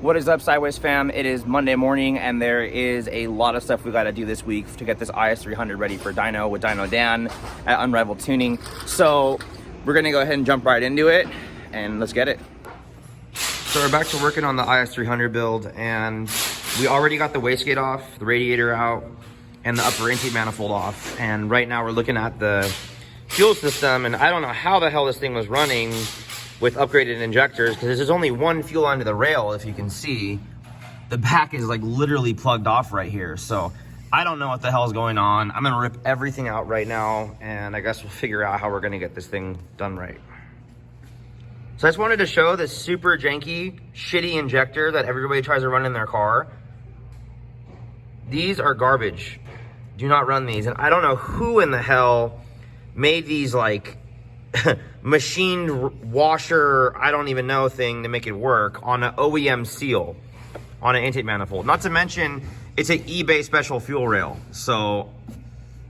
What is up, Sideways fam? It is Monday morning and there is a lot of stuff we got to do this week to get this IS300 ready for dyno with Dyno Dan at Unrivaled Tuning. So we're gonna go ahead and jump right into it and let's get it. So we're back to working on the IS300 build, and we already got the wastegate off, the radiator out, and the upper intake manifold off. And right now we're looking at the fuel system, and I don't know how the hell this thing was running with upgraded injectors, because there's only one fuel line to the rail. If you can see, the back is like literally plugged off right here. So I don't know what the hell is going on. I'm gonna rip everything out right now, and I guess we'll figure out how we're gonna get this thing done right. So I just wanted to show this super janky, shitty injector that everybody tries to run in their car. These are garbage. Do not run these. And I don't know who in the hell made these like machined washer, I don't even know thing to make it work on an OEM seal on an intake manifold. Not to mention, it's an eBay special fuel rail. So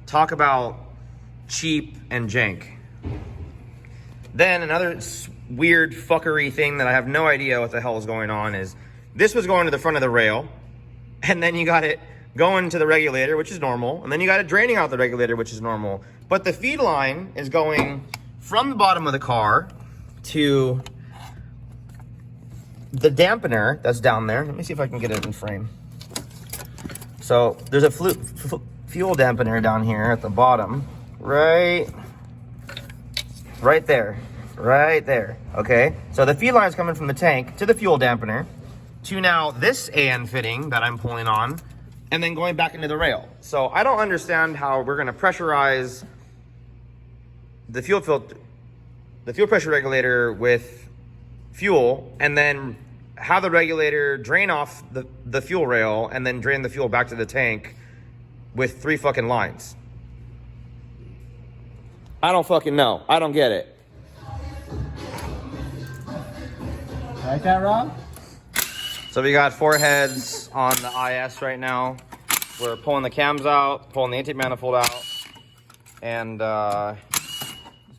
talk about cheap and jank. Then another weird fuckery thing that I have no idea what the hell is going on is this was going to the front of the rail, and then you got it going to the regulator, which is normal, and then you got it draining out the regulator, which is normal. But the feed line is going from the bottom of the car to the dampener that's down there. Let me see if I can get it in frame. So there's a fuel dampener down here at the bottom, right there, okay? So the feed line is coming from the tank to the fuel dampener to now this AN fitting that I'm pulling on, and then going back into the rail. So I don't understand how we're gonna pressurize the fuel pressure regulator with fuel, and then have the regulator drain off the fuel rail and then drain the fuel back to the tank with 3 fucking lines. I don't fucking know. I don't get it. Like that, Rob? So we got 4 heads on the IS right now. We're pulling the cams out, pulling the intake manifold out, and I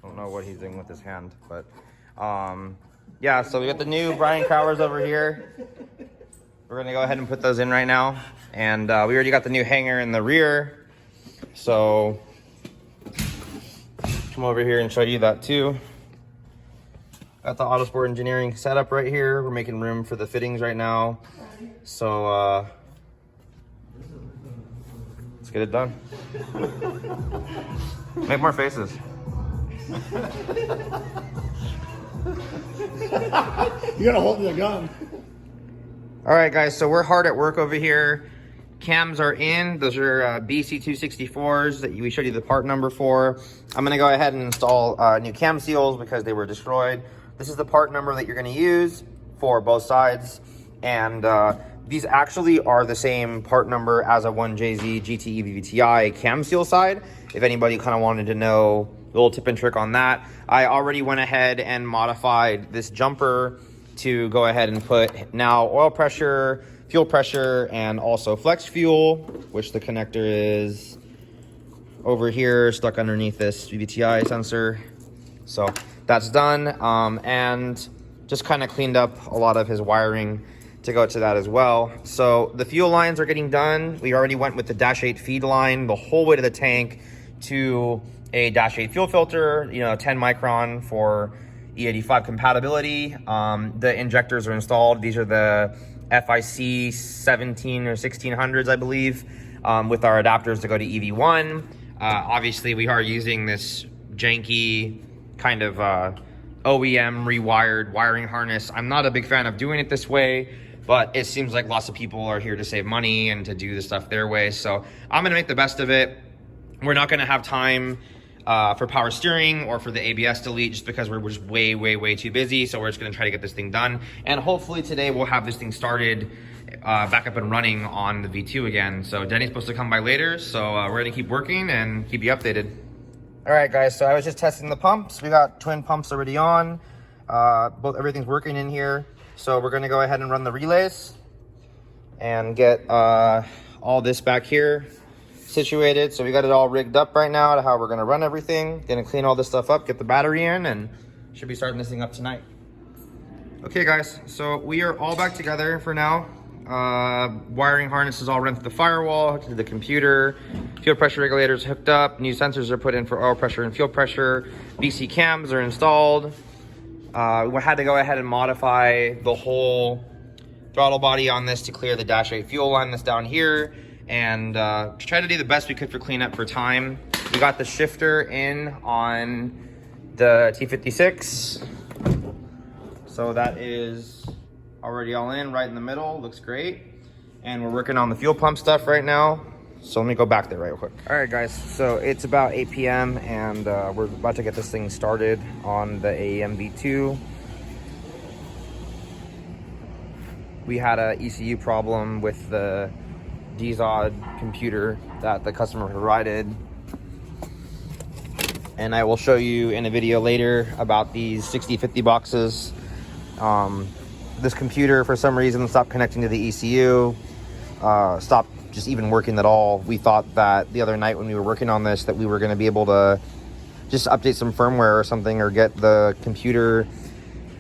don't know what he's doing with his hand, but yeah, so we got the new Brian Crowers over here. We're gonna go ahead and put those in right now, and we already got the new hanger in the rear, so come over here and show you that too. Got the Autosport engineering setup right here. We're making room for the fittings right now, so let's get it done. Make more faces. You gotta hold the gun. All right, guys, so we're hard at work over here. Cams are in. Those are BC264s that we showed you the part number for. I'm gonna go ahead and install new cam seals because they were destroyed. This is the part number that you're gonna use for both sides. And these actually are the same part number as a 2jzgte Vvti cam seal side. If anybody kind of wanted to know a little tip and trick on that, I already went ahead and modified this jumper to go ahead and put now oil pressure, fuel pressure, and also flex fuel, which the connector is over here, stuck underneath this Vvti sensor. So that's done, and just kind of cleaned up a lot of his wiring to go to that as well. So the fuel lines are getting done. We already went with the Dash 8 feed line the whole way to the tank to a Dash 8 fuel filter, 10 micron for E85 compatibility. The injectors are installed. These are the FIC 17 or 1600s, I believe, with our adapters to go to EV1. Obviously, we are using this janky kind of OEM rewired wiring harness. I'm not a big fan of doing it this way, but it seems like lots of people are here to save money and to do the stuff their way. So I'm gonna make the best of it. We're not gonna have time for power steering or for the ABS delete just because we're just way too busy. So we're just gonna try to get this thing done. And hopefully today we'll have this thing started back up and running on the V2 again. So Denny's supposed to come by later. So we're gonna keep working and keep you updated. All right, guys, so I was just testing the pumps. We got twin pumps already on. Everything's working in here. So we're gonna go ahead and run the relays and get all this back here situated. So we got it all rigged up right now to how we're gonna run everything. Gonna clean all this stuff up, get the battery in, and should be starting this thing up tonight. Okay guys, so we are all back together for now. Wiring harness is all run through the firewall to the computer. Fuel pressure regulators hooked up. New sensors are put in for oil pressure and fuel pressure. BC cams are installed. We had to go ahead and modify the whole throttle body on this to clear the Dash 8 fuel line that's down here, and try to do the best we could for cleanup for time. We got the shifter in on the T56. So that is already all in, right in the middle, looks great. And we're working on the fuel pump stuff right now. So let me go back there right quick. All right guys, so it's about 8 p.m. and we're about to get this thing started on the AEm ECu. We had a ECU problem with the DZOD computer that the customer provided. And I will show you in a video later about these 6050 boxes. This computer, for some reason, stopped connecting to the ECU, stopped just even working at all. We thought that the other night when we were working on this that we were going to be able to just update some firmware or something, or get the computer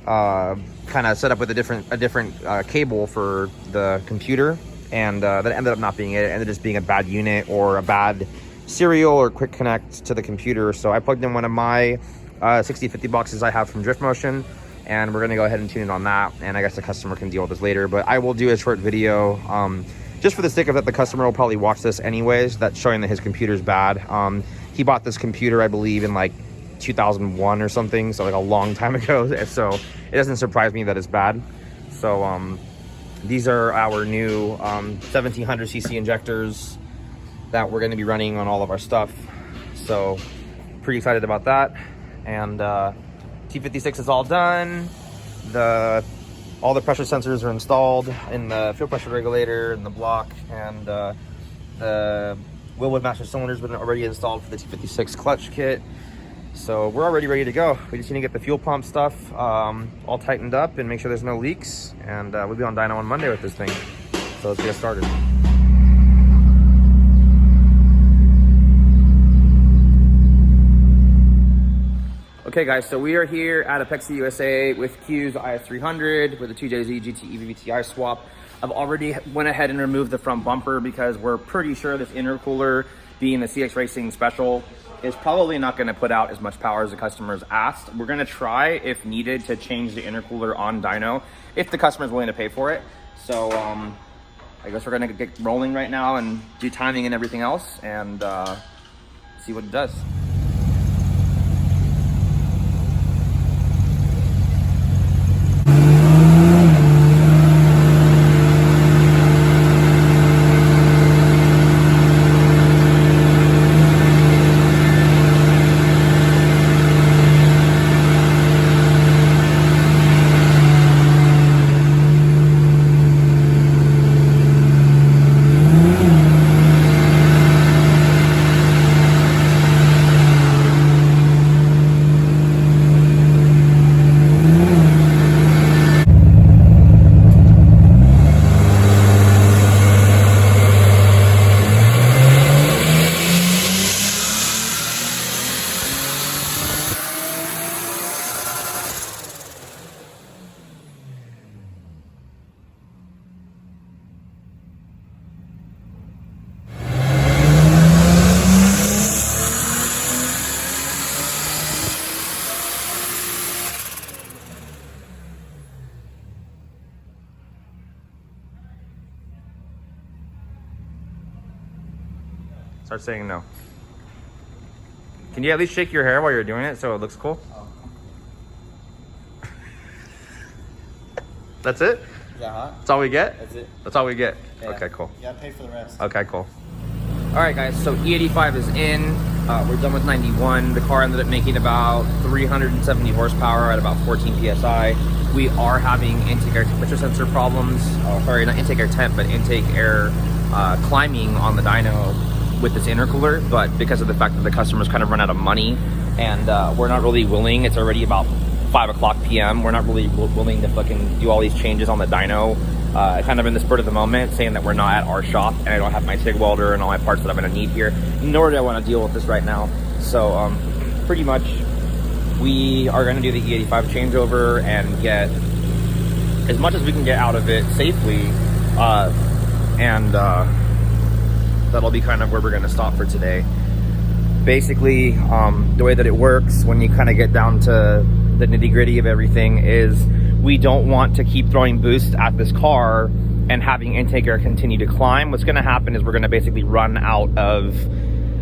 kind of set up with a different cable for the computer, and that ended up not being it. It ended up just being a bad unit or a bad serial or quick connect to the computer. So I plugged in one of my 6050 boxes I have from Drift Motion, and we're gonna go ahead and tune it on that, and I guess the customer can deal with this later. But I will do a short video just for the sake of that. The customer will probably watch this anyways, that's showing that his computer's bad. He bought this computer, I believe, in like 2001 or something, so like a long time ago. So it doesn't surprise me that it's bad. So these are our new 1700cc injectors that we're going to be running on all of our stuff. So pretty excited about that. And T56 is all done. All the pressure sensors are installed in the fuel pressure regulator and the block, and the Willwood master cylinders have been already installed for the T56 clutch kit. So we're already ready to go. We just need to get the fuel pump stuff all tightened up and make sure there's no leaks, and we'll be on dyno on Monday with this thing. So let's get started. Okay guys, so we are here at Apexi USA with Q's IS300 with a 2jzgte Vvti swap. I've already went ahead and removed the front bumper because we're pretty sure this intercooler, being the CX Racing Special, is probably not going to put out as much power as the customer's asked. We're going to try, if needed, to change the intercooler on dyno if the customer is willing to pay for it. So I guess we're going to get rolling right now and do timing and everything else, and see what it does. Start saying no. Can you at least shake your hair while you're doing it so it looks cool? That's it? Is that hot? That's all we get? That's it. That's all we get? Yeah. Okay, cool. You gotta pay for the rest. Okay, cool. All right, guys, so E85 is in. We're done with 91. The car ended up making about 370 horsepower at about 14 PSI. We are having intake air temperature sensor problems. Sorry, not intake air temp, but intake air climbing on the dyno with this intercooler, but because of the fact that the customers kind of run out of money, and we're not really willing, it's already about 5 o'clock p.m. We're not really willing to fucking do all these changes on the dyno, kind of in the spur of the moment, saying that we're not at our shop and I don't have my TIG welder and all my parts that I'm gonna need here, nor do I want to deal with this right now. So pretty much we are gonna do the E85 changeover and get as much as we can get out of it safely, and that'll be kind of where we're going to stop for today. Basically, the way that it works when you kind of get down to the nitty-gritty of everything is we don't want to keep throwing boost at this car and having intake air continue to climb. What's going to happen is we're going to basically run out of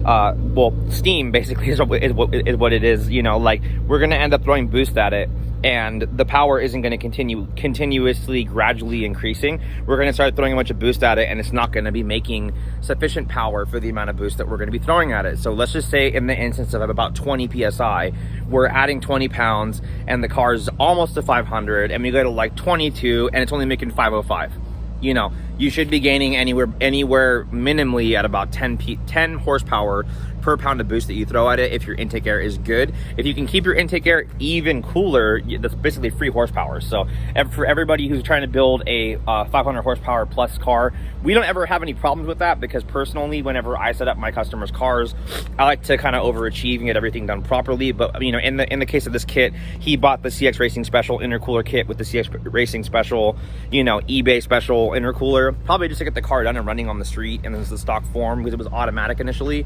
well, steam basically is what it is, you know, like we're going to end up throwing boost at it, and the power isn't going to continuously gradually increasing. We're going to start throwing a bunch of boost at it, and it's not going to be making sufficient power for the amount of boost that we're going to be throwing at it. So let's just say in the instance of about 20 psi, we're adding 20 pounds and the car's almost to 500, and we go to like 22 and it's only making 505. You know, you should be gaining anywhere minimally at about 10 horsepower per pound of boost that you throw at it if your intake air is good. If you can keep your intake air even cooler, that's basically free horsepower. So for everybody who's trying to build a 500 horsepower plus car, we don't ever have any problems with that, because personally, whenever I set up my customers' cars, I like to kind of overachieve and get everything done properly. But you know, in the case of this kit, he bought the CX Racing Special intercooler kit with the CX Racing Special, you know, eBay Special intercooler, probably just to get the car done and running on the street, and this is the stock form because it was automatic initially.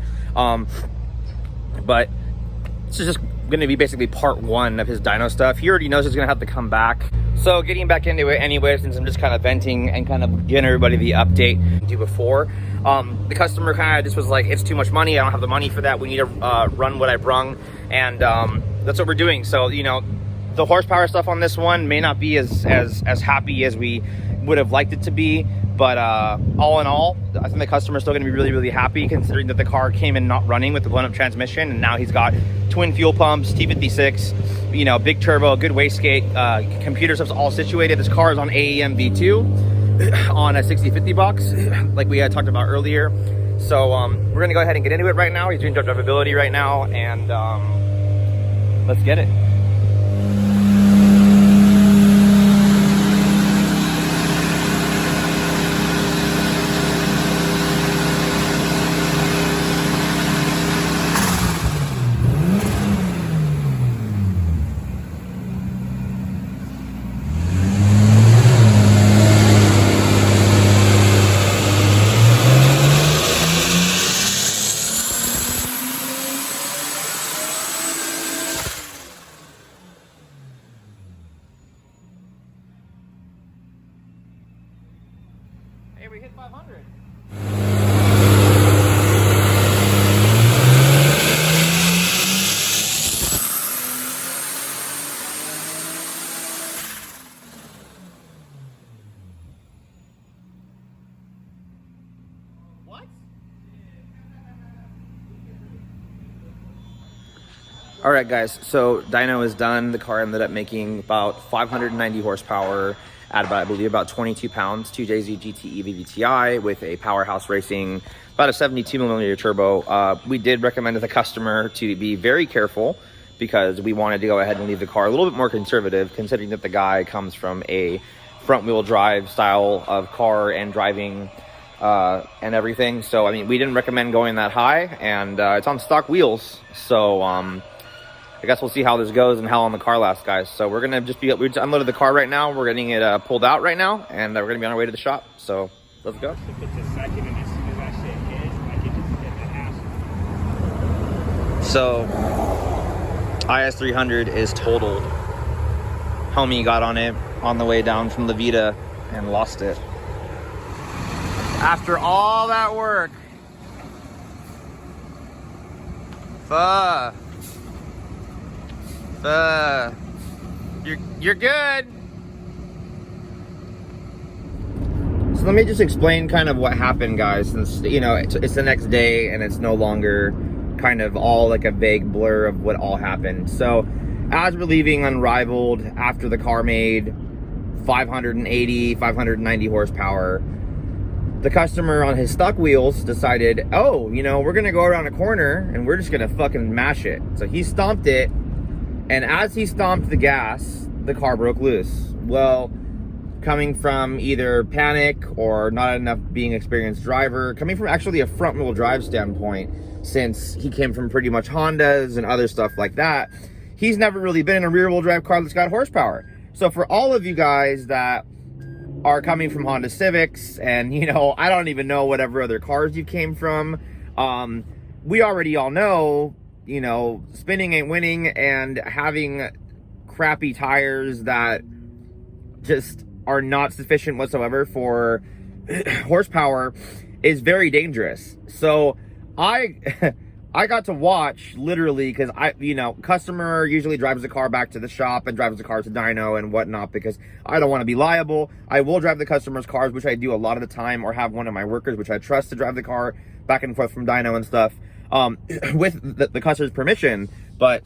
But this is just going to be basically part one of his dyno stuff. He already knows he's going to have to come back. So getting back into it anyway, since I'm just kind of venting and kind of giving everybody the update do before. The customer kind of just was like, it's too much money. I don't have the money for that. We need to run what I brung. And that's what we're doing. So, you know, the horsepower stuff on this one may not be as happy as we would have liked it to be. But all in all, I think the customer's still going to be really, really happy, considering that the car came in not running with the blown up transmission, and now he's got twin fuel pumps, t56, you know, big turbo, good wastegate, computer stuff's all situated. This car is on AEm ECu on a 6050 box, like we had talked about earlier. So we're going to go ahead and get into it right now. He's doing drivability right now, and let's get it. Hey, we hit 500. What? All right, guys, so dyno is done. The car ended up making about 590 horsepower at about, I believe, about 22 pounds, 2jzgte Vvti with a powerhouse racing, about a 72mm turbo. We did recommend to the customer to be very careful, because we wanted to go ahead and leave the car a little bit more conservative, considering that the guy comes from a front wheel drive style of car and driving and everything. So, I mean, we didn't recommend going that high, and it's on stock wheels. So, I guess we'll see how this goes and how long the car lasts, guys. So we just unloaded the car right now. We're getting it pulled out right now, and we're gonna be on our way to the shop. So let's go. If it's a second, and as soon as I say hit, I think it's hit the hassle. So IS300 is totaled. Homie got on it on the way down from Vvti and lost it. After all that work. You're good. So let me just explain kind of what happened, guys, since, you know, it's the next day and it's no longer kind of all like a vague blur of what all happened. So as we're leaving Unrivaled after the car made 590 horsepower, the customer on his stock wheels decided, oh, you know, we're gonna go around a corner and we're just gonna fucking mash it. So he stomped it, and as he stomped the gas, the car broke loose. Well, coming from either panic or not enough being experienced driver, coming from actually a front wheel drive standpoint, since he came from pretty much Hondas and other stuff like that, he's never really been in a rear wheel drive car that's got horsepower. So for all of you guys that are coming from Honda Civics, and you know, I don't even know whatever other cars you came from, we already all know, you know, spinning ain't winning, and having crappy tires that just are not sufficient whatsoever for horsepower is very dangerous. So I got to watch, literally, because customer usually drives the car back to the shop and drives the car to dyno and whatnot, because I don't want to be liable. I will drive the customer's cars, which I do a lot of the time, or have one of my workers, which I trust, to drive the car back and forth from dyno and stuff, with the customer's permission. But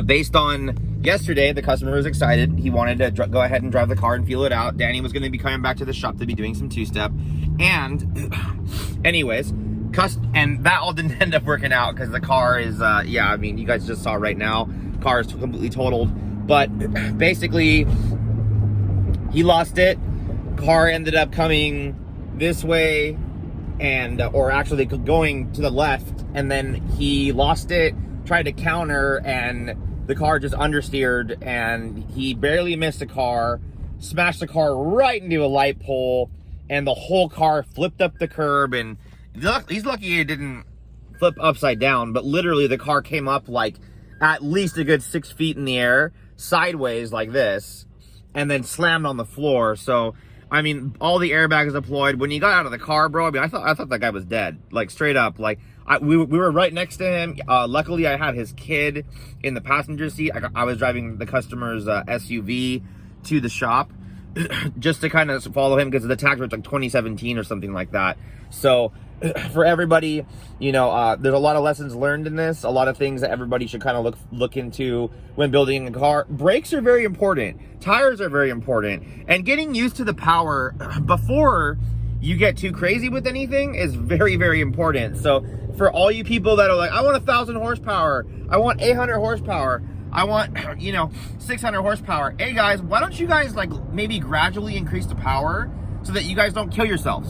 based on yesterday, the customer was excited. He wanted to go ahead and drive the car and feel it out. Danny was going to be coming back to the shop to be doing some two-step. And anyways, and that all didn't end up working out, because the car is, yeah, I mean, you guys just saw right now, car is completely totaled. But basically, he lost it. Car ended up coming this way, and or actually going to the left, and then he lost it, tried to counter, and the car just understeered, and he barely missed a car, smashed the car right into a light pole, and the whole car flipped up the curb. And he's lucky it didn't flip upside down, but literally the car came up like at least a good 6 feet in the air, sideways like this, and then slammed on the floor. So, I mean, all the airbags deployed. When he got out of the car, bro, I mean, I thought that guy was dead, like straight up. Like, we were right next to him. Luckily, I had his kid in the passenger seat. I was driving the customer's SUV to the shop, just to kind of follow him, because the tags were like 2017 or something like that. So for everybody, you know, there's a lot of lessons learned in this, a lot of things that everybody should kind of look into when building a car. Brakes are very important, tires are very important, and getting used to the power before you get too crazy with anything is very, very important. So for all you people that are like, I want 1,000 horsepower, I want 800 horsepower, I want, you know, 600 horsepower. Hey guys, why don't you guys like maybe gradually increase the power so that you guys don't kill yourselves?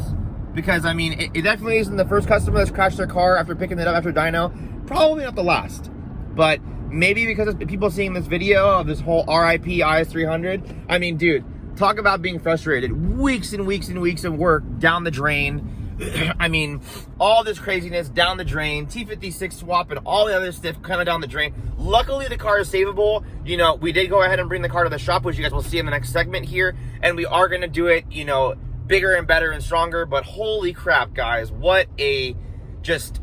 Because I mean, it definitely isn't the first customer that's crashed their car after picking it up after dyno. Probably not the last. But maybe because of people seeing this video of this whole RIP IS300. I mean, dude, talk about being frustrated. Weeks and weeks and weeks of work down the drain. I mean, all this craziness down the drain, T56 swap and all the other stuff kind of down the drain. Luckily, the car is savable. You know, we did go ahead and bring the car to the shop, which you guys will see in the next segment here. And we are going to do it, you know, bigger and better and stronger. But holy crap, guys, what a just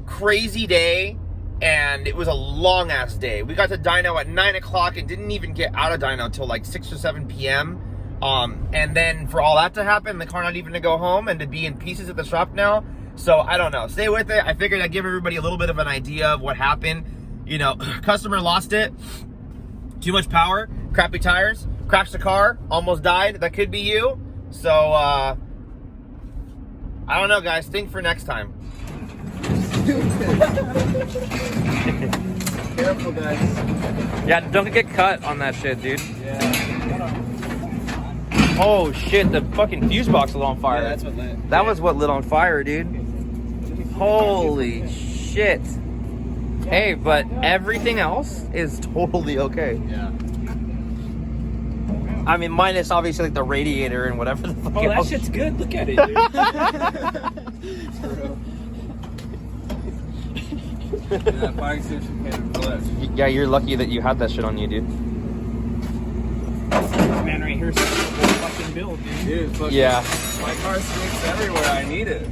crazy day. And it was a long ass day. We got to dyno at 9 o'clock and didn't even get out of dyno till like 6 or 7 p.m. And then for all that to happen, the car not even to go home and to be in pieces at the shop now. So I don't know, stay with it. I figured I'd give everybody a little bit of an idea of what happened. You know, customer lost it, too much power, crappy tires, crashed the car, almost died. That could be you. So I don't know, guys, think for next time. Careful, guys. Yeah, don't get cut on that shit, dude. Yeah. Oh shit, the fucking fuse box lit on fire. Yeah, that's what lit. That was what lit on fire, dude. Holy shit. Hey, but everything else is totally okay. Yeah. I mean, minus obviously like the radiator and whatever the fuck Oh, that else. shit's good. Look at it, dude. Yeah, fire extinction came in clutch. Yeah, you're lucky that you had that shit on you, dude. This man right here is a whole fucking build, dude. Dude, fucking, Yeah. my car stinks everywhere. I need it.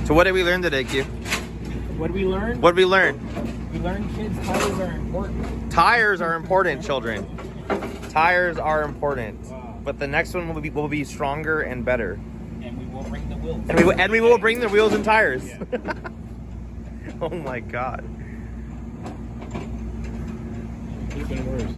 So what did we learn today, Q? What did we learn? What did we learn? We learned kids' tires are important. Tires are important, children. Tires are important. But the next one will be stronger and better. And we will bring the wheels. And we will bring the wheels and tires. Yeah. Oh my god. It's been worse.